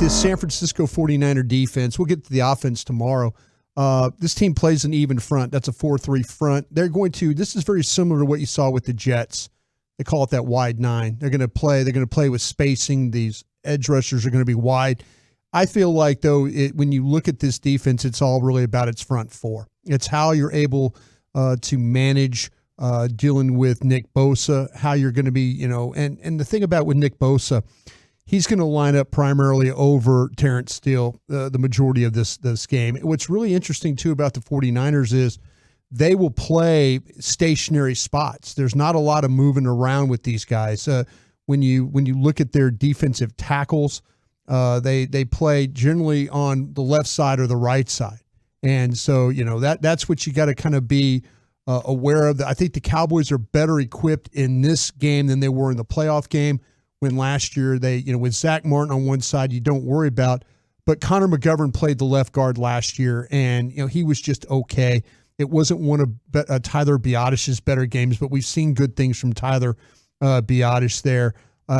this San Francisco 49er defense. We'll get to the offense tomorrow. This team plays an even front. That's a 4-3 front. This is very similar to what you saw with the Jets. They call it that wide nine. They're going to play with spacing. These edge rushers are going to be wide. I feel like, though, when you look at this defense, it's all really about its front four. It's how you're able to manage dealing with Nick Bosa, how you're going to be, and the thing about with Nick Bosa, he's going to line up primarily over Terrence Steele the majority of this game. What's really interesting, too, about the 49ers is they will play stationary spots. There's not a lot of moving around with these guys. When you look at their defensive tackles, they play generally on the left side or the right side. And so, that's what you got to kind of be aware of. I think the Cowboys are better equipped in this game than they were in the playoff game when last year with Zach Martin on one side, you don't worry about. But Connor McGovern played the left guard last year, and he was just okay. It wasn't one of Tyler Biadasz's better games, but we've seen good things from Tyler Biadasz there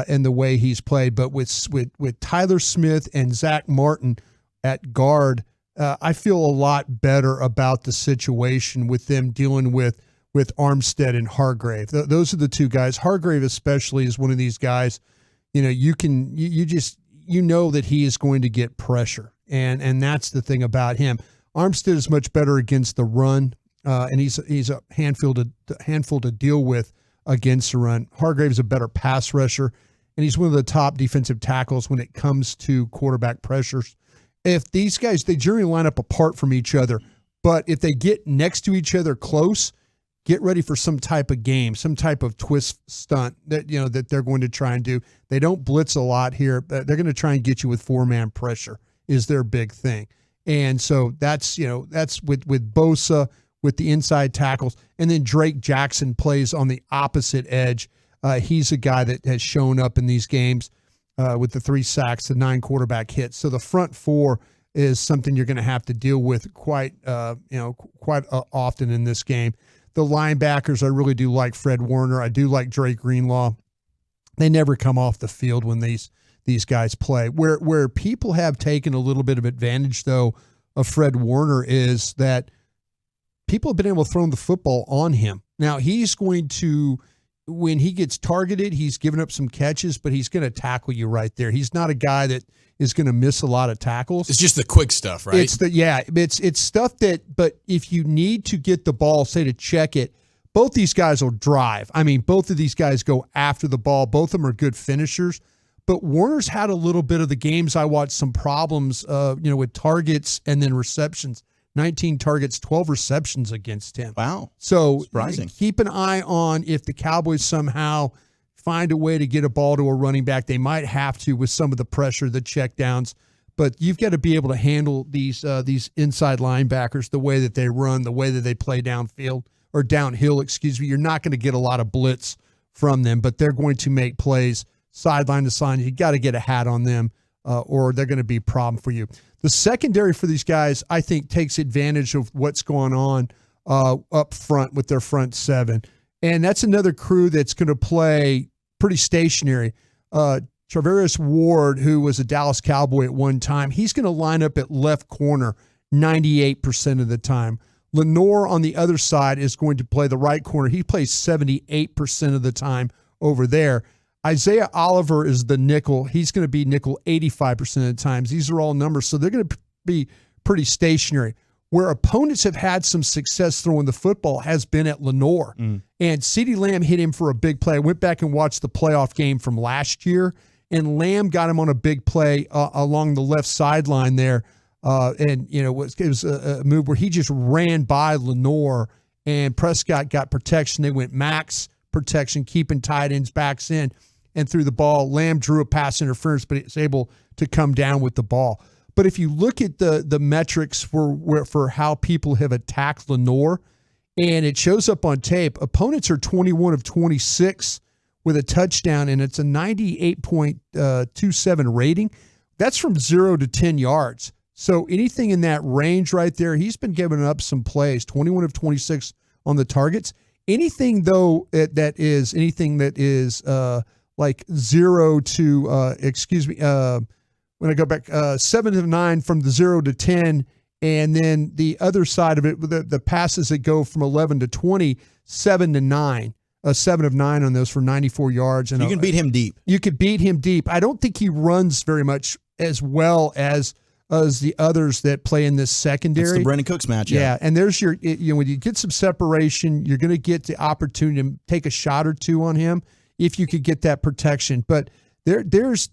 and the way he's played. But with Tyler Smith and Zach Martin at guard, I feel a lot better about the situation with them dealing with Armstead and Hargrave. Those are the two guys. Hargrave especially is one of these guys. You know that he is going to get pressure, and that's the thing about him. Armstead is much better against the run, and he's a handful to deal with against the run. Hargrave's a better pass rusher, and he's one of the top defensive tackles when it comes to quarterback pressures. If these guys, they generally line up apart from each other, but if they get next to each other close, get ready for some type of game, some type of twist stunt that they're going to try and do. They don't blitz a lot here. They're going to try and get you with four-man pressure is their big thing. And so that's with Bosa, with the inside tackles. And then Drake Jackson plays on the opposite edge. He's a guy that has shown up in these games with the 3 sacks, the 9 quarterback hits. So the front four is something you're going to have to deal with quite often in this game. The linebackers, I really do like Fred Warner. I do like Drake Greenlaw. They never come off the field when these guys play. Where people have taken a little bit of advantage, though, of Fred Warner is that people have been able to throw the football on him. Now, he's going to, when he gets targeted, he's given up some catches, but he's going to tackle you right there. He's not a guy that is going to miss a lot of tackles. It's just the quick stuff, right? It's stuff that, but if you need to get the ball, say to check it, both these guys will drive. I mean, both of these guys go after the ball. Both of them are good finishers. But Warner's had a little bit of the games I watched some problems, with targets and then receptions. 19 targets, 12 receptions against him. Wow. So surprising. Keep an eye on if the Cowboys somehow find a way to get a ball to a running back. They might have to with some of the pressure, the checkdowns. But you've got to be able to handle these inside linebackers, the way that they run, the way that they play downfield or downhill, You're not going to get a lot of blitz from them, but they're going to make plays sideline to sideline. You got to get a hat on them, or they're going to be a problem for you. The secondary for these guys, I think, takes advantage of what's going on up front with their front seven. And that's another crew that's going to play pretty stationary. Charvarius Ward, who was a Dallas Cowboy at one time, he's going to line up at left corner 98% of the time. Lenore on the other side is going to play the right corner. He plays 78% of the time over there. Isaiah Oliver is the nickel. He's going to be nickel 85% of the times. These are all numbers, so they're going to be pretty stationary. Where opponents have had some success throwing the football has been at Lenore. And CeeDee Lamb hit him for a big play. I went back and watched the playoff game from last year, and Lamb got him on a big play along the left sideline there. It was a move where he just ran by Lenore, and Prescott got protection. They went max protection, keeping tight ends backs in, and threw the ball. Lamb drew a pass interference, but it's able to come down with the ball. But if you look at the metrics for how people have attacked Lenore, and it shows up on tape, opponents are 21 of 26 with a touchdown, and it's a 98.27 rating. That's from 0 to 10 yards. So anything in that range right there, he's been giving up some plays, 21 of 26 on the targets. Anything, though, that is like 0 to, when I go back, 7 of 9 from the 0 to 10. And then the other side of it, the passes that go from 11 to 20, 7 to 9. 7 of 9 on those for 94 yards. And you can beat him deep. You could beat him deep. I don't think he runs very much as well as the others that play in this secondary. It's the Brandon Cooks matchup. Yeah, and there's when you get some separation, you're going to get the opportunity to take a shot or two on him if you could get that protection. But there's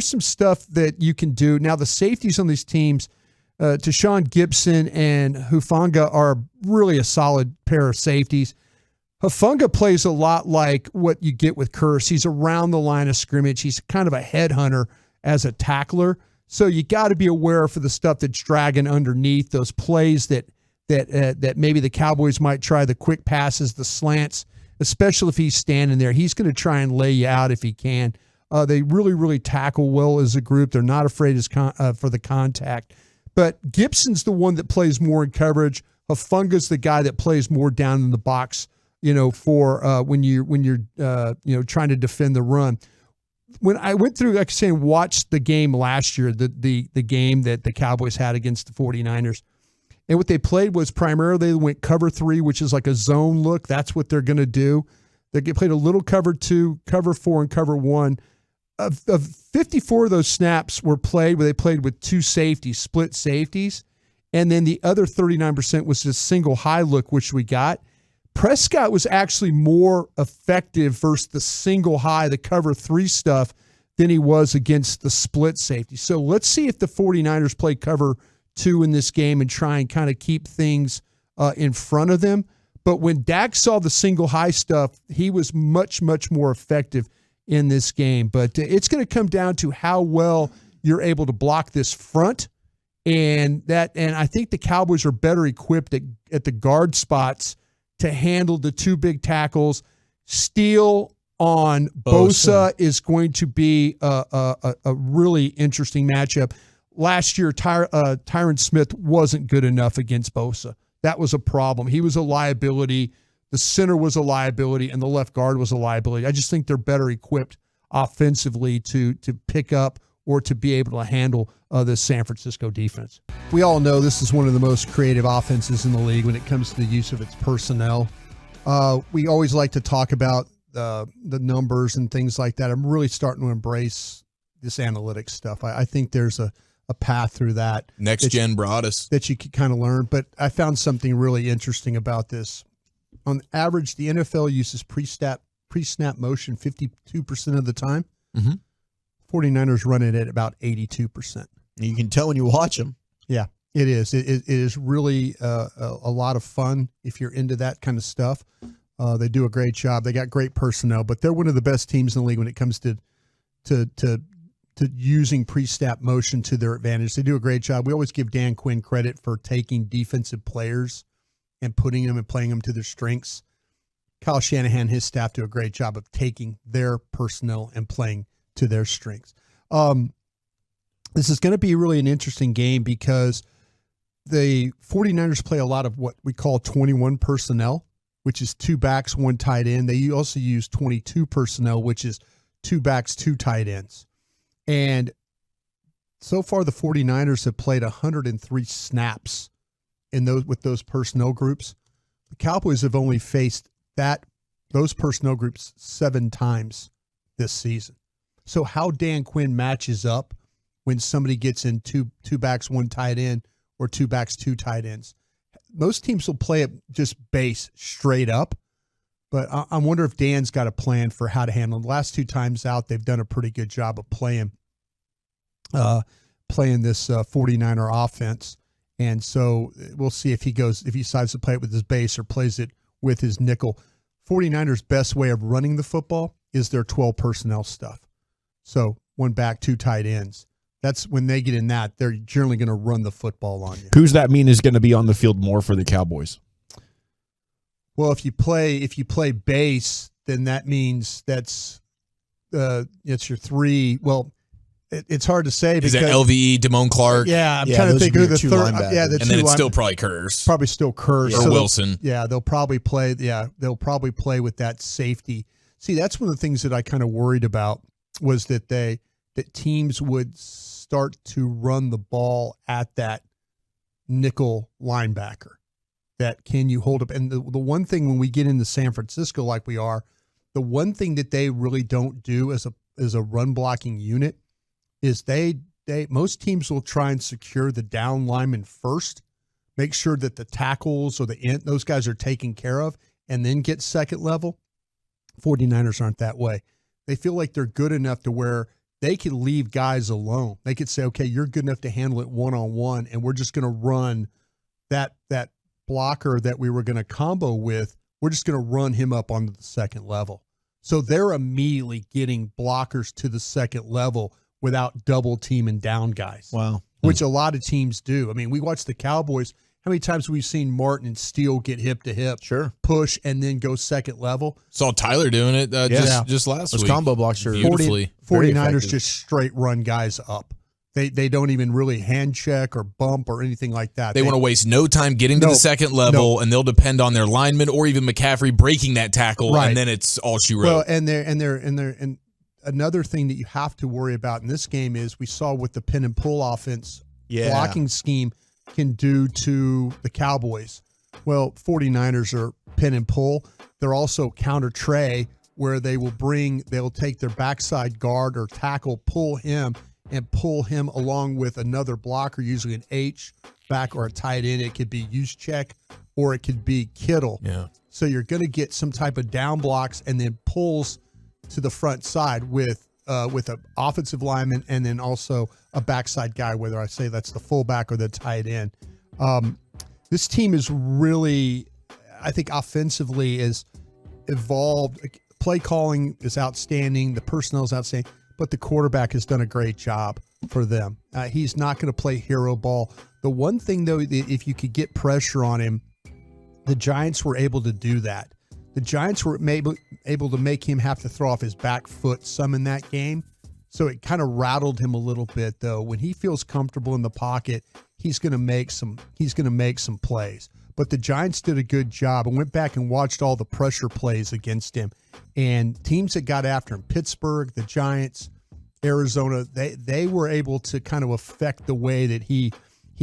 some stuff that you can do. Now, the safeties on these teams, Tashawn Gibson and Hufanga are really a solid pair of safeties. Hufanga plays a lot like what you get with Curse. He's around the line of scrimmage. He's kind of a headhunter as a tackler. So you got to be aware for the stuff that's dragging underneath, those plays that maybe the Cowboys might try, the quick passes, the slants, especially if he's standing there. He's going to try and lay you out if he can. They really, really tackle well as a group. They're not afraid for the contact. But Gibson's the one that plays more in coverage. Hufanga's the guy that plays more down in the box, for when you're trying to defend the run. When I went through, like I say, and watched the game last year, the game that the Cowboys had against the 49ers, and what they played was primarily they went cover 3, which is like a zone look. That's what they're going to do. They played a little cover 2, cover 4, and cover 1. Of 54 of those snaps were played where they played with 2 safeties, split safeties, and then the other 39% was just single high look, which we got. Prescott was actually more effective versus the single high, the cover 3 stuff, than he was against the split safety. So let's see if the 49ers play cover 2 in this game and try and kind of keep things in front of them. But when Dak saw the single high stuff, he was much, much more effective in this game. But it's going to come down to how well you're able to block this front. And I think the Cowboys are better equipped at the guard spots to handle the 2 big tackles. Steele on Bosa is going to be a really interesting matchup. Last year, Tyron Smith wasn't good enough against Bosa. That was a problem. He was a liability. The center was a liability, and the left guard was a liability. I just think they're better equipped offensively to pick up or to be able to handle the San Francisco defense. We all know this is one of the most creative offenses in the league when it comes to the use of its personnel. We always like to talk about the numbers and things like that. I'm really starting to embrace this analytics stuff. I think there's a path through that. Next-gen Broaddus. That you can kind of learn. But I found something really interesting about this. On average, the NFL uses pre-snap motion 52% of the time. Mm-hmm. 49ers run it at about 82%. You can tell when you watch them. Yeah, it is. It is really a lot of fun if you're into that kind of stuff. They do a great job. They got great personnel, but they're one of the best teams in the league when it comes to using pre-snap motion to their advantage. They do a great job. We always give Dan Quinn credit for taking defensive players and putting them and playing them to their strengths. Kyle Shanahan, his staff do a great job of taking their personnel and playing to their strengths. This is going to be really an interesting game because the 49ers play a lot of what we call 21 personnel, which is 2 backs, 1 tight end. They also use 22 personnel, which is 2 backs, 2 tight ends. And so far, the 49ers have played 103 snaps with those personnel groups. The Cowboys have only faced those personnel groups 7 times this season. So how Dan Quinn matches up when somebody gets in 2 backs, 1 tight end, or 2 backs, 2 tight ends. Most teams will play it just base straight up, but I wonder if Dan's got a plan for how to handle it. The last 2 times out, they've done a pretty good job of playing this 49er offense. And so we'll see if he decides to play it with his base or plays it with his nickel. 49ers' best way of running the football is their 12 personnel stuff. So 1 back, 2 tight ends. That's when they get in that, they're generally going to run the football on you. Who's that mean is going to be on the field more for the Cowboys? Well, if you play base, then that means it's your 3. Well, it's hard to say. Is that LVE, Damone Clark? Yeah, I'm trying to think who the third. Yeah, and then it's still probably Kurz. Probably still Kurz. Or Wilson. They'll probably play. Yeah, they'll probably play with that safety. See, that's one of the things that I kind of worried about was that that teams would start to run the ball at that nickel linebacker. That can you hold up? And the one thing when we get into San Francisco like we are, the one thing that they really don't do as a run blocking unit is most teams will try and secure the down lineman first, make sure that the tackles or the end, those guys are taken care of, and then get second level. 49ers aren't that way. They feel like they're good enough to where they could leave guys alone. They could say, okay, you're good enough to handle it one-on-one, and we're just going to run that blocker that we were going to combo with. We're just going to run him up onto the second level. So they're immediately getting blockers to the second level without double teaming down guys. Wow. Which a lot of teams do. I mean, we watch the Cowboys. How many times have we seen Martin and Steele get hip to hip, Sure, push, and then go second level? Saw Tyler doing it just last those week. combo blocks are Beautifully. 49ers just straight run guys up. They don't even really hand check or bump or anything like that. They want to waste no time getting to the second level, and they'll depend on their lineman or even McCaffrey breaking that tackle, right. And then it's all she wrote. Well, and another thing that you have to worry about in this game is we saw what the pin and pull offense blocking scheme can do to the Cowboys. Well, 49ers are pin and pull. They're also counter tray, where they'll take their backside guard or tackle, pull him along with another blocker, usually an H back or a tight end. It could be Juszczyk or it could be Kittle. Yeah. So you're going to get some type of down blocks and then pulls to the front side with an offensive lineman and then also a backside guy, whether I say that's the fullback or the tight end. This team is really, I think, offensively is evolved. Play calling is outstanding. The personnel is outstanding. But the quarterback has done a great job for them. He's not going to play hero ball. The one thing, though, if you could get pressure on him, the Giants were able to do that. The Giants were able to make him have to throw off his back foot some in that game. So it kind of rattled him a little bit, though. When he feels comfortable in the pocket, he's going to make some plays. But the Giants did a good job. I went back and watched all the pressure plays against him. And teams that got after him, Pittsburgh, the Giants, Arizona, they were able to kind of affect the way that he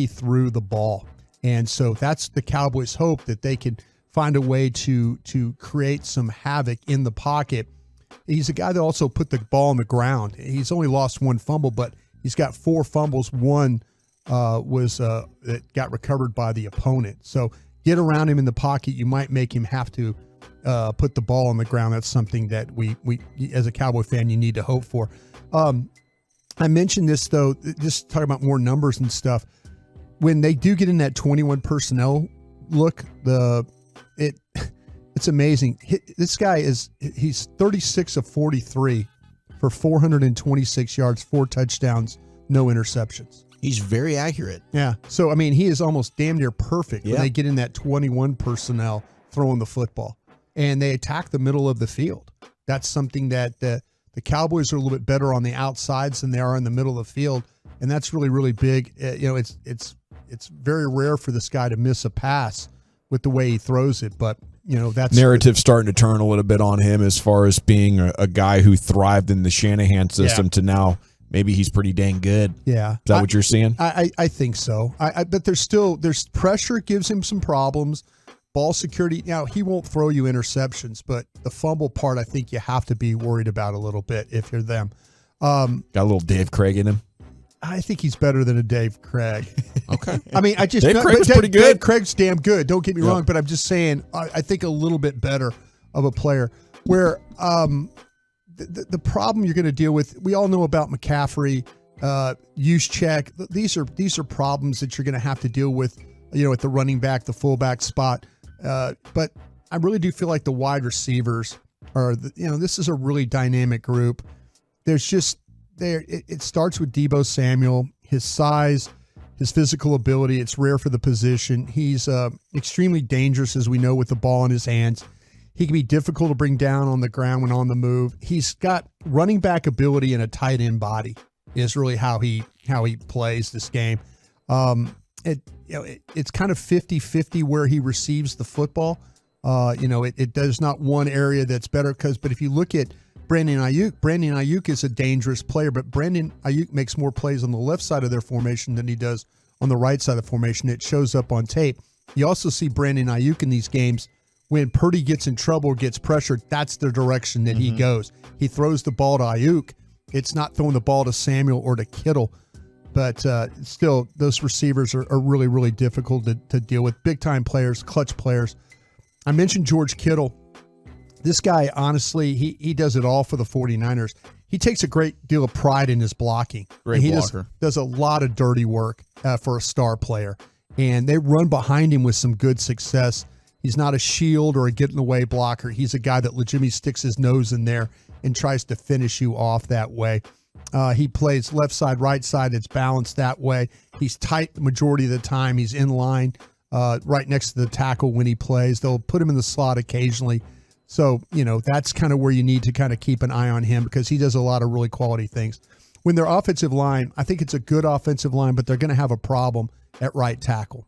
threw the ball. And so that's the Cowboys' hope, that they can find a way to create some havoc in the pocket. He's a guy that also put the ball on the ground. He's only lost one fumble, but he's got 4 fumbles. One was that got recovered by the opponent. So get around him in the pocket. You might make him have to put the ball on the ground. That's something that we as a Cowboy fan, you need to hope for. I mentioned this, though, just talking about more numbers and stuff. When they do get in that 21 personnel look, it's amazing. This guy he's 36 of 43 for 426 yards, 4 touchdowns, no interceptions. He's very accurate. Yeah. So, I mean, he is almost damn near perfect when they get in that 21 personnel throwing the football. And they attack the middle of the field. That's something that the Cowboys are a little bit better on the outsides than they are in the middle of the field. And that's really, really big. It's very rare for this guy to miss a pass with the way he throws it. But, that's narrative starting to turn a little bit on him as far as being a guy who thrived in the Shanahan system to now maybe he's pretty dang good. Yeah. Is that what you're seeing? I think so. But there's pressure gives him some problems. Ball security. Now, he won't throw you interceptions, but the fumble part, I think you have to be worried about a little bit if you're them. Got a little Dave Craig in him. I think he's better than a Dave Craig. Okay. I mean, Dave Craig's pretty good. Dave Craig's damn good. Don't get me wrong, but I'm just saying, I think a little bit better of a player. Where the problem you're going to deal with, we all know about McCaffrey, Juszczyk. These are problems that you're going to have to deal with, at the running back, the fullback spot. But I really do feel like the wide receivers are, this is a really dynamic group. There's just it starts with Deebo Samuel, his size, his physical ability. It's rare for the position. He's extremely dangerous, as we know, with the ball in his hands. He can be difficult to bring down on the ground when on the move. He's got running back ability and a tight end body is really how he plays this game. It's kind of 50-50 where he receives the football. It does not one area that's better but if you look at Brandon Ayuk. Brandon Ayuk is a dangerous player, but Brandon Ayuk makes more plays on the left side of their formation than he does on the right side of the formation. It shows up on tape. You also see Brandon Ayuk in these games when Purdy gets in trouble or gets pressured, that's the direction that he goes. He throws the ball to Ayuk. It's not throwing the ball to Samuel or to Kittle. But still, those receivers are really, really difficult to deal with. Big-time players, clutch players. I mentioned George Kittle. This guy, honestly, he does it all for the 49ers. He takes a great deal of pride in his blocking. Great he blocker. Does a lot of dirty work for a star player. And they run behind him with some good success. He's not a shield or a get-in-the-way blocker. He's a guy that legitimately sticks his nose in there and tries to finish you off that way. He plays left side, right side. It's balanced that way. He's tight the majority of the time. He's in line right next to the tackle when he plays. They'll put him in the slot occasionally. So, that's kind of where you need to kind of keep an eye on him because he does a lot of really quality things. When their offensive line, I think it's a good offensive line, but they're going to have a problem at right tackle.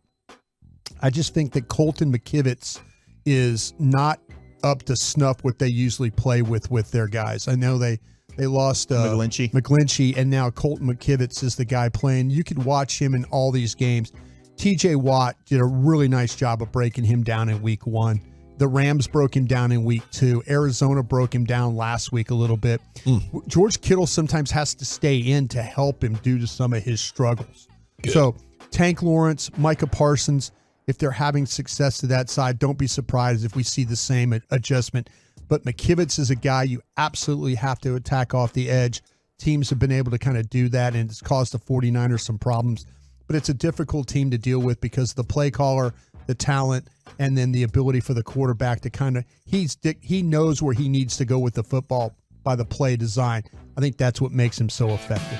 I just think that Colton McKivitz is not up to snuff what they usually play with their guys. I know they lost McGlinchey, and now Colton McKivitz is the guy playing. You could watch him in all these games. TJ Watt did a really nice job of breaking him down in week 1. The Rams broke him down in week 2. Arizona broke him down last week a little bit. George Kittle sometimes has to stay in to help him due to some of his struggles. Good. So Tank Lawrence, Micah Parsons, if they're having success to that side, don't be surprised if we see the same adjustment. But McKivitz is a guy you absolutely have to attack off the edge. Teams have been able to kind of do that, and it's caused the 49ers some problems. But it's a difficult team to deal with because of the play caller, the talent, and then the ability for the quarterback to kind of he knows where he needs to go with the football by the play design. I think that's what makes him so effective.